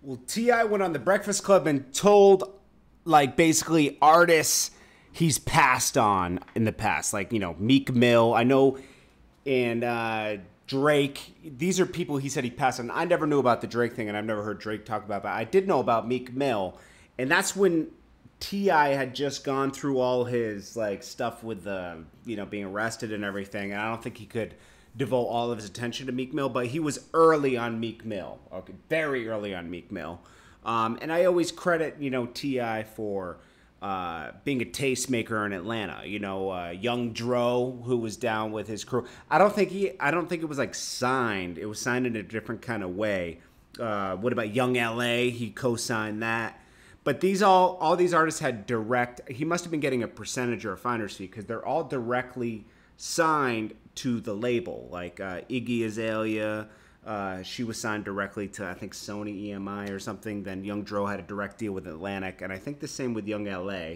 Well, T.I. went on the Breakfast Club and told, like, basically artists he's passed on in the past. Like, Meek Mill. I know, and Drake. These are people he said he passed on. I never knew about the Drake thing, and I've never heard Drake talk about it. But I did know about Meek Mill. And that's when T.I. had just gone through all his, like, stuff with the, being arrested and everything. And I don't think he could devote all of his attention to Meek Mill, but he was early on Meek Mill, okay, very early on Meek Mill. And I always credit, T.I. for being a tastemaker in Atlanta. Young Dro, who was down with his crew. I don't think it was like signed. It was signed in a different kind of way. What about Young L.A.? He co-signed that. But all these artists had direct. He must have been getting a percentage or a finder's fee because they're all directly signed to the label. Like Iggy Azalea, she was signed directly to, I think, Sony EMI or something. Then Young Dro had a direct deal with Atlantic, and I think the same with Young LA.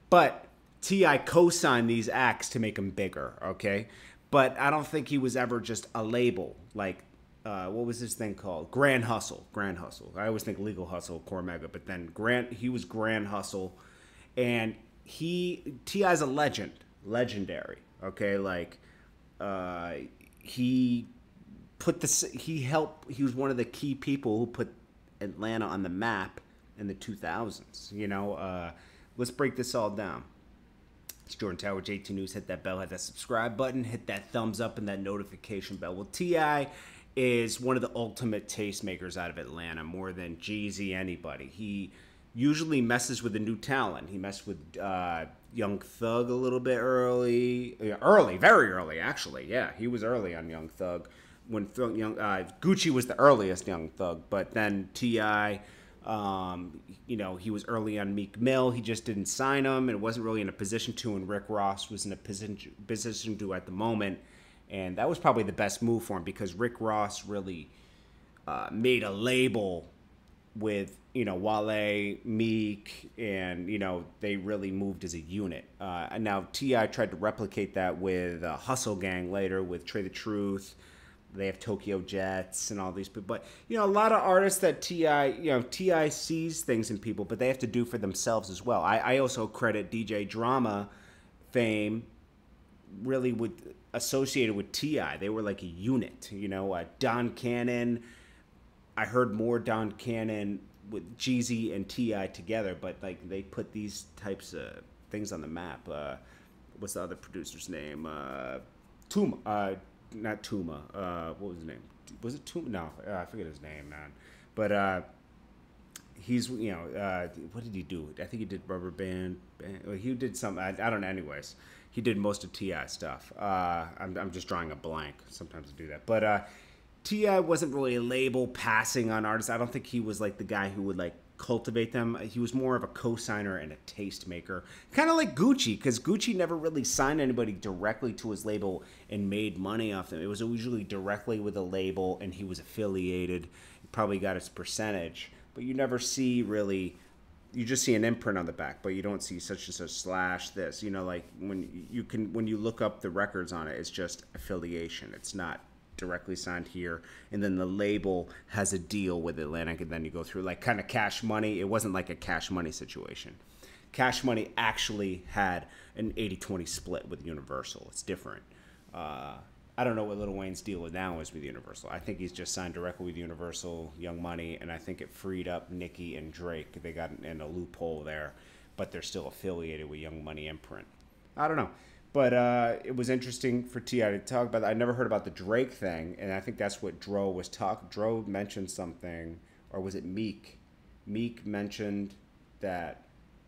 But T.I. co-signed these acts to make them bigger, okay? But I don't think he was ever just a label. Like, what was this thing called? Grand Hustle. Grand Hustle. I always think Legal Hustle, Core Mega, but then he was Grand Hustle. And T.I.'s a legendary, okay? Like, he was one of the key people who put Atlanta on the map in the 2000s. Let's break this all down. It's Jordan Tower, JT News. Hit that bell, hit that subscribe button, hit that thumbs up and that notification bell. Well, T.I. is one of the ultimate tastemakers out of Atlanta, more than Jeezy, anybody. He usually messes with the new talent. He messed with Young Thug a little bit early. Very early, actually. Yeah, he was early on Young Thug. When Gucci was the earliest Young Thug, but then T.I., he was early on Meek Mill. He just didn't sign him and wasn't really in a position to, and Rick Ross was in a position to at the moment. And that was probably the best move for him because Rick Ross really made a label with, Wale, Meek, and, they really moved as a unit. And now T.I. tried to replicate that with Hustle Gang later with Trey the Truth. They have Tokyo Jets and all these people. But, a lot of artists that T.I. sees things in people, but they have to do for themselves as well. I also credit DJ Drama fame really associated with T.I. They were like a unit, Don Cannon. I heard more Don Cannon with Jeezy and T.I. together, but like they put these types of things on the map. What's the other producer's name? Tuma. Not Tuma. What was his name? Was it Tuma? No, I forget his name, man. But he's, what did he do? I think he did Rubber Band. He did some, I don't know, anyways. He did most of T.I. stuff. I'm just drawing a blank. Sometimes I do that. But T.I. wasn't really a label passing on artists. I don't think he was like the guy who would like cultivate them. He was more of a co-signer and a tastemaker. Kind of like Gucci, because Gucci never really signed anybody directly to his label and made money off them. It was usually directly with a label, and he was affiliated. He probably got his percentage. But you never see really... You just see an imprint on the back, but you don't see such and such slash this. Like when you look up the records on it, it's just affiliation. It's not directly signed here, and then the label has a deal with Atlantic, and then you go through like kind of Cash Money. It wasn't like a Cash Money situation. Cash Money actually had an 80-20 split with Universal. It's different. I don't know what Lil Wayne's deal now is with Universal. I think he's just signed directly with Universal, Young Money, and I think it freed up Nicki and Drake. They got in a loophole there, but they're still affiliated with Young Money imprint. I don't know. But it was interesting for T.I. to talk about that. I never heard about the Drake thing, and I think that's what Dro was talking. Dro mentioned something, or was it Meek? Meek mentioned that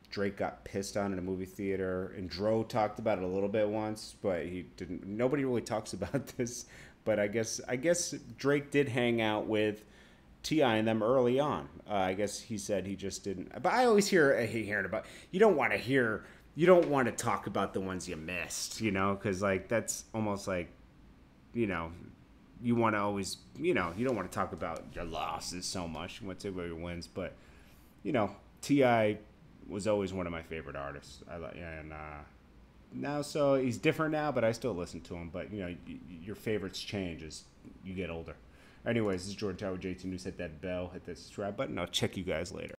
Drake got pissed on in a movie theater, and Dro talked about it a little bit once, but he didn't. Nobody really talks about this, but I guess Drake did hang out with T.I. and them early on. I guess he said he just didn't. But I always hearing about. You don't want to talk about the ones you missed, because like that's almost like, you want to always, you don't want to talk about your losses so much. You want to talk about your wins, but T.I. was always one of my favorite artists. And now, so he's different now, but I still listen to him. But your favorites change as you get older. Anyways, this is Jordan Tower, JT News. Hit that bell, hit that subscribe button. I'll check you guys later.